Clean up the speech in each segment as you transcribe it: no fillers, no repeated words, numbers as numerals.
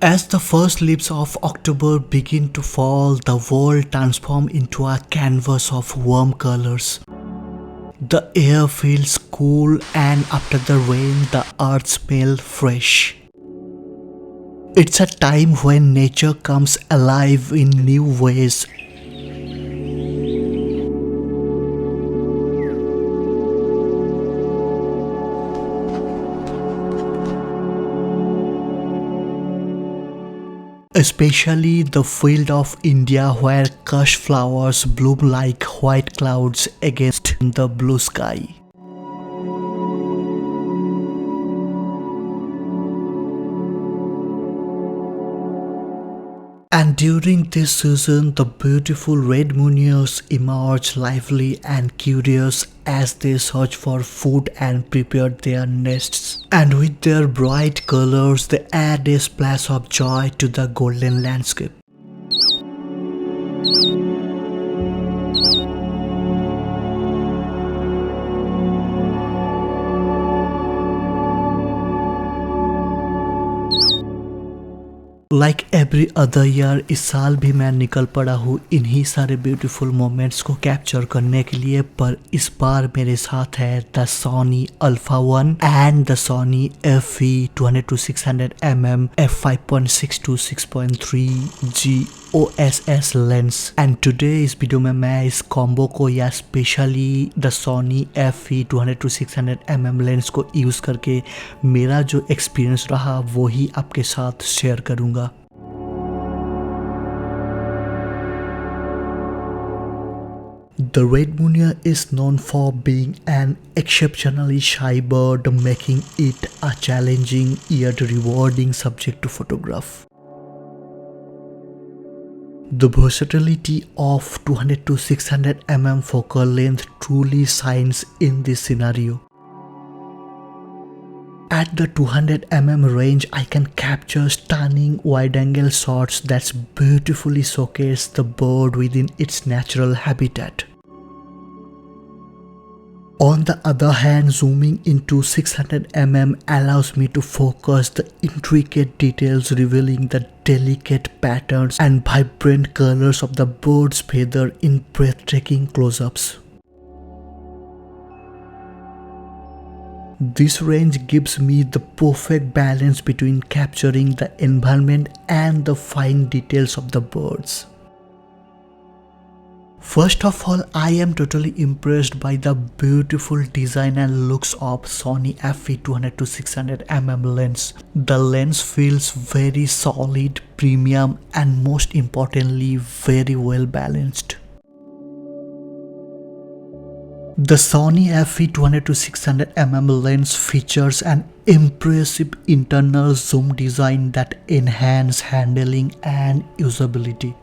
As the first leaves of October begin to fall, the world transforms into a canvas of warm colors. The air feels cool, and after the rain, the earth smells fresh. It's a time when nature comes alive in new ways. Especially the field of India where Kush flowers bloom like white clouds against the blue sky. And during this season, the beautiful red munias emerge lively and curious as they search for food and prepare their nests. And with their bright colors, they add a splash of joy to the golden landscape. Like every other year, इस साल भी मैं निकल पड़ा हूँ इन्हीं सारे beautiful moments को कैप्चर करने के लिए, पर इस बार मेरे साथ है the Sony alpha 1 and the Sony FE 200-600mm f5.6 to 6.3G OSS lens. And today इस वीडियो में मैं इस कॉम्बो को या specially the Sony FE 200-600mm lens को यूज़ करके मेरा जो एक्सपीरियंस रहा वो ही आपके साथ शेयर करूँगा। The red munia is known for being an exceptionally shy bird, making it a challenging yet rewarding subject to photograph. The versatility of 200-600mm focal length truly shines in this scenario. At the 200mm range, I can capture stunning wide-angle shots that beautifully showcase the bird within its natural habitat. On the other hand, zooming into 600mm allows me to focus the intricate details, revealing the delicate patterns and vibrant colors of the bird's feather in breathtaking close-ups. This range gives me the perfect balance between capturing the environment and the fine details of the birds. First of all, I am totally impressed by the beautiful design and looks of Sony FE 200-600mm lens. The lens feels very solid, premium, and most importantly, very well balanced. The Sony FE 200-600mm lens features an impressive internal zoom design that enhances handling and usability.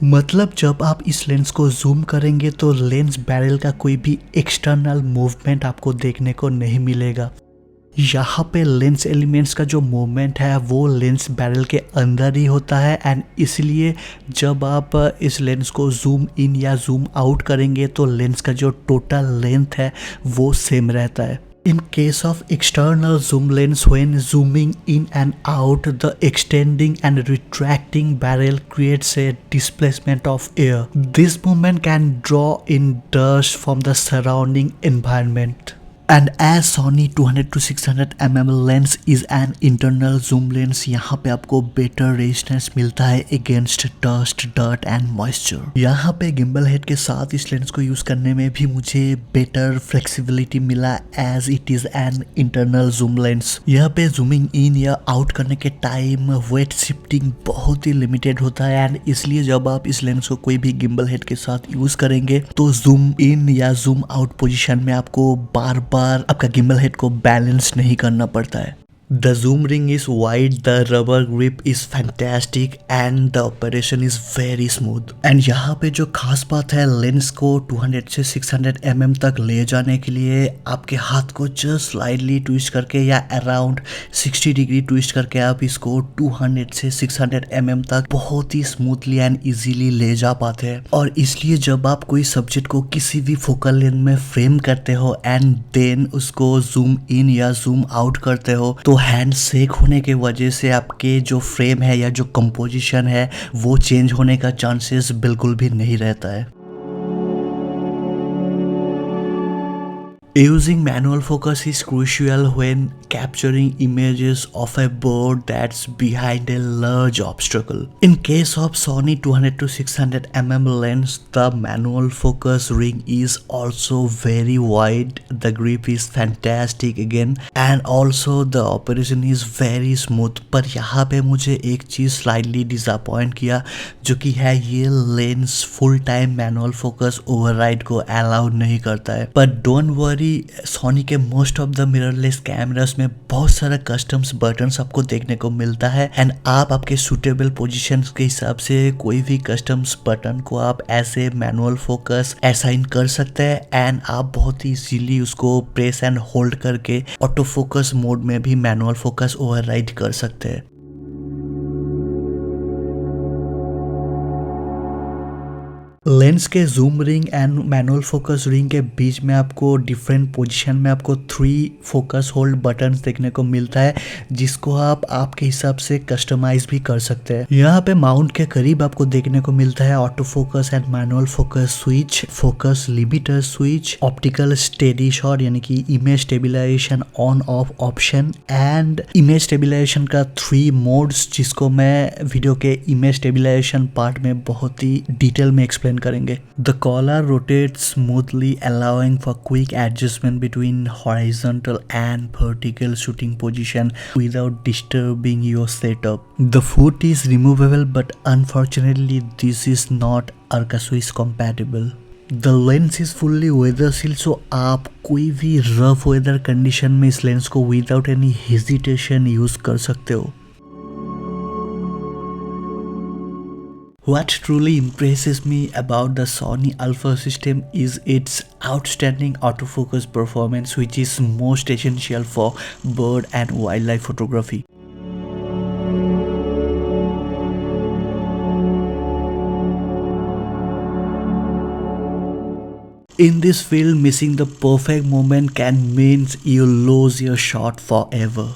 मतलब जब आप इस lens को zoom करेंगे तो lens barrel का कोई भी एक्सटर्नल मूवमेंट आपको देखने को नहीं मिलेगा। यहाँ पे लेंस एलिमेंट्स का जो मूवमेंट है वो लेंस बैरल के अंदर ही होता है, एंड इसलिए जब आप इस लेंस को जूम इन या जूम आउट करेंगे तो लेंस का जो टोटल लेंथ है वो सेम रहता है। In case of external zoom lens, when zooming in and out, the extending and retracting barrel creates a displacement of air. This movement can draw in dust from the surrounding environment. And as Sony 200-600mm lens is an internal zoom lens, यहाँ पे आपको better resistance मिलता है against dust, dirt and moisture. यहाँ पे gimbal head के साथ इस लेंस को यूज़ करने में भी मुझे better flexibility मिला as it is an internal zoom lens. यहाँ पे zooming in या out करने के टाइम weight shifting बहुत ही limited होता है, and इसलिए जब आप इस लेंस को कोई भी gimbal head के साथ यूज़ करेंगे तो zoom in या zoom out पोजिशन में आपको बार बार आपका गिम्बल हेड को बैलेंस नहीं करना पड़ता है। The zoom ring is wide, the rubber grip is fantastic and the operation is very smooth. And यहाँ पे जो खास बात है, लेंस को 200 से 600 mm तक ले जाने के लिए आपके हाथ को जस्ट स्लाइडली ट्विस्ट करके या अराउंड 60 डिग्री ट्विस्ट करके आप इसको 200 से 600 mm तक बहुत ही स्मूथली एंड इजीली ले जा पाते हैं। और इसलिए जब आप कोई सब्जेक्ट को किसी भी फोकल लेंथ में फ्रेम करते हो एंड देन उसको जूम इन या जूम आउट करते हो तो हैंड शेक होने के वजह से आपके जो फ्रेम है या जो कंपोजिशन है वो चेंज होने का चांसेस बिल्कुल भी नहीं रहता है। Using manual focus is crucial when capturing images of a bird that's behind a large obstacle. In case of Sony 200 to 600 mm lens, the manual focus ring is also very wide. The grip is fantastic again and also the operation is very smooth. पर यहाँ पे मुझे एक चीज़ slightly disappoint किया जो कि है ये lens full time manual focus override को अलाउ नहीं करता है। पर डोंट वरी, सोनी के most of the mirrorless cameras में बहुत सारा कस्टम्स बटन्स आपको देखने को मिलता है एंड आप आपके सूटेबल पोजीशंस के हिसाब से कोई भी कस्टम्स बटन को आप ऐसे मैनुअल फोकस असाइन कर सकते हैं एंड आप बहुत ही इजीली उसको प्रेस एंड होल्ड करके ऑटो फोकस मोड में भी मैनुअल फोकस ओवरराइड कर सकते हैं। लेंस के zoom ring and manual focus ring के बीच में आपको डिफरेंट पोजीशन में आपको 3 फोकस होल्ड बटन्स देखने को मिलता है जिसको आप आपके हिसाब से कस्टमाइज भी कर सकते हैं। यहाँ पे माउंट के करीब आपको देखने को मिलता है auto focus and manual focus switch, focus limiter switch, optical steady shot यानी कि image stabilisation on off option and image stabilisation का 3 मोड्स जिसको मैं वीडियो के इमेज स्टेबिलाईजेशन पार्ट में बहुत ही डिटेल में एक्सप्लेन करेंगे। The collar rotates smoothly allowing for quick adjustment between horizontal and vertical shooting position without disturbing your setup. The foot is removable but unfortunately this is not Arca Swiss compatible. The lens is fully weather sealed so आप कोई भी rough weather condition में इस lens को without any hesitation use कर सकते हो। What truly impresses me about the Sony Alpha system is its outstanding autofocus performance, which is most essential for bird and wildlife photography. In this field, missing the perfect moment can mean you lose your shot forever.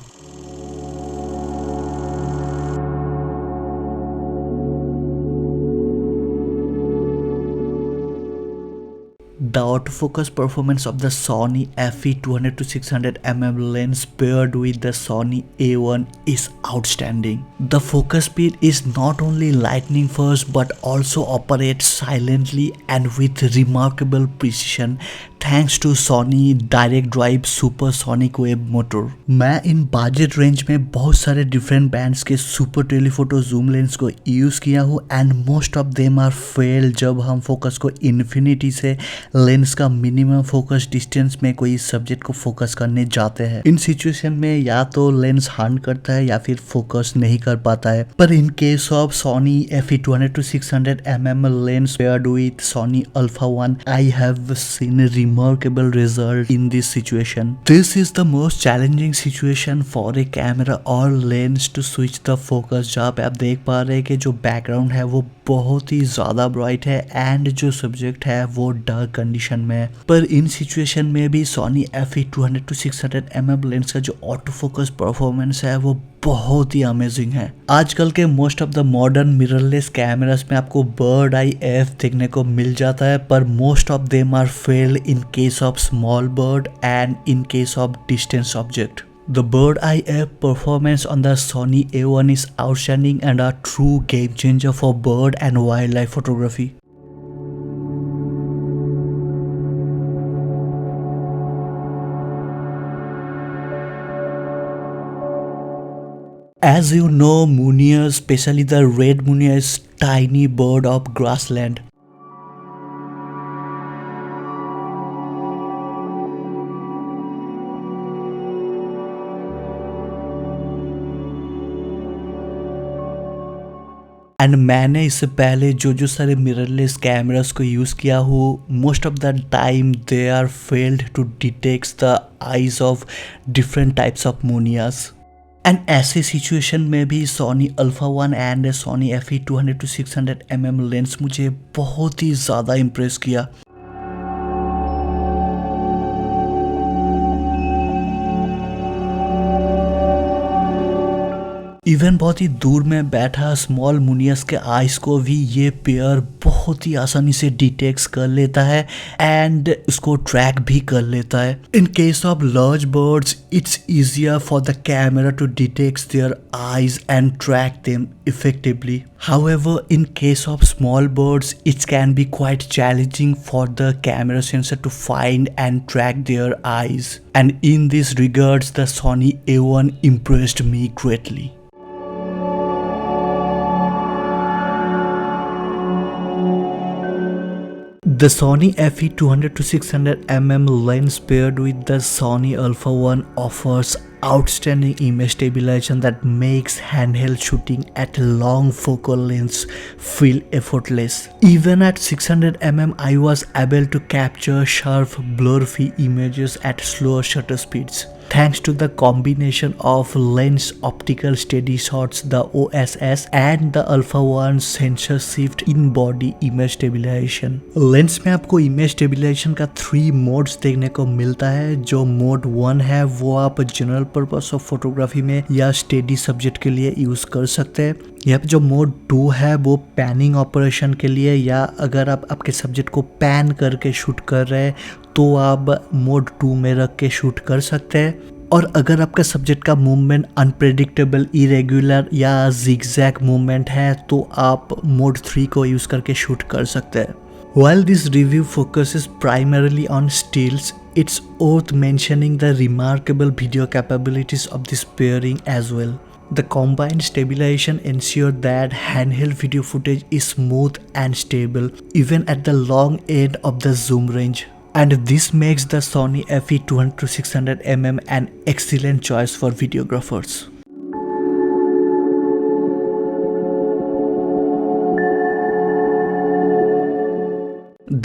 The autofocus performance of the Sony FE 200 to 600 mm lens paired with the Sony A1 is outstanding. The focus speed is not only lightning fast but also operates silently and with remarkable precision thanks to Sony Direct Drive Supersonic Wave Motor. मैं इन budget range में बहुत सारे different brands के super telephoto zoom lens को use किया हूँ and most of them are fail जब हम फोकस को इन्फिनिटी से लेंस का मिनिमम फोकस डिस्टेंस में कोई सब्जेक्ट को फोकस करने जाते हैं। इन सिचुएशन में या तो लेंस हार्न करता है या फिर फोकस नहीं कर पाता है। पर in case of Sony FE 200 to 600 mm lens paired with Sony Alpha 1, I have seen remarkable result in this situation. This is the most challenging situation for a camera or lens to switch the focus। जहाँ पे आप देख पा रहे हैं कि जो background है वो बहुत ही ज़्यादा ब्राइट है एंड जो सब्जेक्ट है वो डार्क कंडीशन में है। पर इन सिचुएशन में भी Sony FE 200 to 600 mm lens का जो ऑटो फोकस परफॉर्मेंस है वो बहुत ही अमेजिंग है। आजकल के most of the modern mirrorless cameras में आपको बर्ड आई एफ देखने को मिल जाता है पर most of them are failed in case of small bird and in case of distance object. The bird eye f performance on the Sony A1 is outstanding and a true game changer for bird and wildlife photography. As you know, Munia, especially the red Munia, is tiny bird of grassland. And मैंने इससे पहले जो सारे mirrorless cameras को use किया हूँ, most of the time they are failed to detect the eyes of different types of munias. And ऐसे situation में भी Sony alpha 1 and Sony FE 200-600mm lens मुझे बहुत ही ज़्यादा इम्प्रेस किया। इवन बहुत ही दूर में बैठा स्मॉल मुनियस के आइस को भी ये पेयर बहुत ही आसानी से डिटेक्ट कर लेता है एंड उसको ट्रैक भी कर लेता है। In case of large birds it's easier for the camera to detect their eyes and track them effectively. However, in case of small birds, it can be quite challenging for the camera sensor to find and track their eyes. And in this regards, the Sony A1 impressed me greatly. The Sony FE 200-600mm lens paired with the Sony Alpha 1 offers outstanding image stabilization that makes handheld shooting at long focal lengths feel effortless. Even at 600mm, I was able to capture sharp, blur-free images at slower shutter speeds. Thanks to the combination of lens optical steady shots, the OSS, and the Alpha 1 sensor shift in body image stabilization. Lens में आपको image stabilisation का 3 modes देखने को मिलता है। जो mode 1 है वो आप जनरल पर्पस ऑफ फोटोग्राफी में या स्टेडी सब्जेक्ट के लिए यूज कर सकते हैं। यहाँ पे जो मोड 2 है वो पैनिंग ऑपरेशन के लिए, या अगर आप आपके सब्जेक्ट को पैन करके शूट कर रहे हैं तो आप मोड 2 में रख के शूट कर सकते हैं। और अगर आपका सब्जेक्ट का मूवमेंट अनप्रेडिक्टेबल, इरेगुलर या जिगजैग मूवमेंट है तो आप मोड 3 को यूज करके शूट कर सकते हैं। While this review focuses primarily on stills, it's worth mentioning the remarkable video capabilities of this pairing as well. The combined stabilization ensured that handheld video footage is smooth and stable even at the long end of the zoom range. And this makes the Sony FE 200-600mm an excellent choice for videographers.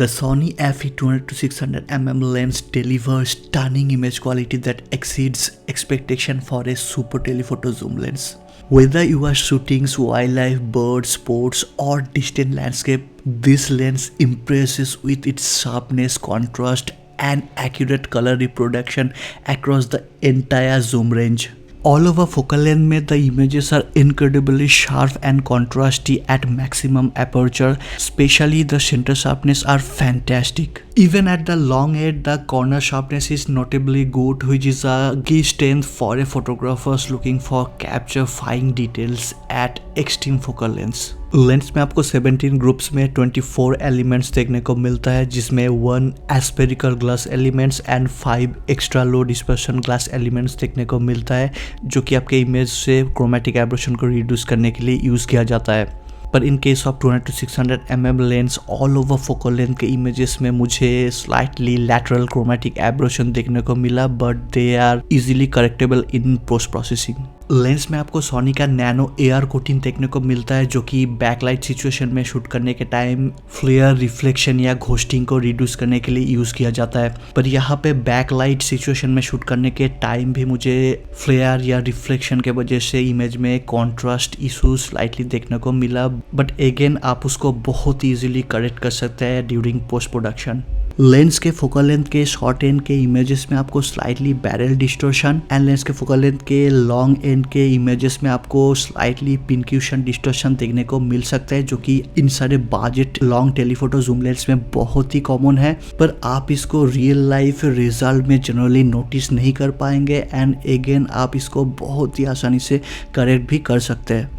The Sony FE 200-600mm lens delivers stunning image quality that exceeds expectation for a super telephoto zoom lens. Whether you are shooting wildlife, birds, sports, or distant landscape, this lens impresses with its sharpness, contrast, and accurate color reproduction across the entire zoom range. All over focal length में the images are incredibly sharp and contrasty at maximum aperture, especially the center sharpness are fantastic. Even at the long edge, the corner sharpness is notably good, which is a key strength for a photographers looking for capture fine details at extreme focal lengths. Lens में आपको 17 groups में 24 elements देखने को मिलता है, जिसमें 1 aspherical glass elements and 5 extra low dispersion glass elements देखने को मिलता है, जो कि आपके इमेज से क्रोमेटिक एब्रेशन को रिड्यूस करने के लिए यूज़ किया जाता है। पर in case of 200-600mm lens all over focal length के इमेजेस में मुझे स्लाइटली लैटरल क्रोमेटिक एब्रेशन देखने को मिला, but they are easily correctable in post processing. Lens में आपको सोनी का नैनो एआर कोटिंग देखने को मिलता है, जो कि बैकलाइट सिचुएशन में शूट करने के टाइम फ्लेयर, रिफ्लेक्शन या घोस्टिंग को रिड्यूस करने के लिए यूज़ किया जाता है। पर यहाँ पे बैकलाइट सिचुएशन में शूट करने के टाइम भी मुझे फ्लेयर या रिफ्लेक्शन के वजह से इमेज में कॉन्ट्रास्ट इशू स्लाइटली देखने को मिला, बट अगेन आप उसको बहुत ईजिली करेक्ट कर सकते हैं ड्यूरिंग पोस्ट प्रोडक्शन। लेंस के फोकल लेंथ के शॉर्ट एंड के इमेजेस में आपको slightly barrel distortion and lens के फोकल लेंथ के लॉन्ग एंड के इमेजेस में आपको स्लाइटली पिनक्यूशन डिस्टोर्शन देखने को मिल सकता है, जो कि इन सारे budget long telephoto zoom lens में बहुत ही कॉमन है, पर आप इसको रियल लाइफ रिजल्ट में जनरली नोटिस नहीं कर पाएंगे एंड अगेन आप इसको बहुत ही आसानी से करेक्ट भी कर सकते हैं।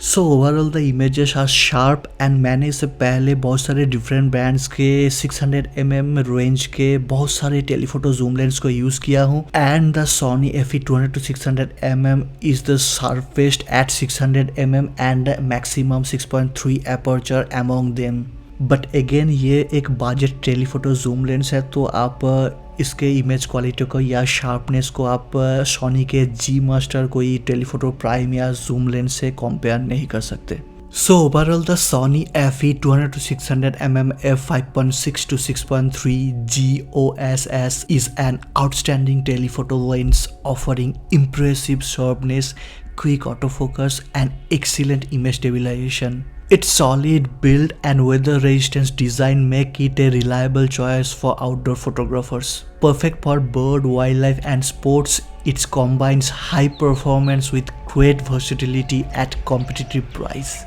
So overall the images are sharp and मैंने इससे पहले बहुत सारे डिफरेंट ब्रांड्स के 600mm रेंज के बहुत सारे टेलीफोटो जूम लेंस को यूज़ किया हूँ and the Sony FE 200-600mm is the sharpest at 600mm and maximum 6.3 aperture among them. But again ये एक बजट टेलीफोटो जूम लेंस है, तो आप इसके इमेज क्वालिटी को या शार्पनेस को आप सोनी के जी मास्टर कोई टेलीफोटो प्राइम या जूम लेंस से कंपेयर नहीं कर सकते। So overall, the Sony FE 200-600mm f5.6 to 6.3 GOSS is an outstanding telephoto lens offering impressive sharpness, quick autofocus and excellent image stabilization. Its solid build and weather-resistant design make it a reliable choice for outdoor photographers. Perfect for bird, wildlife and sports, it combines high performance with great versatility at competitive price.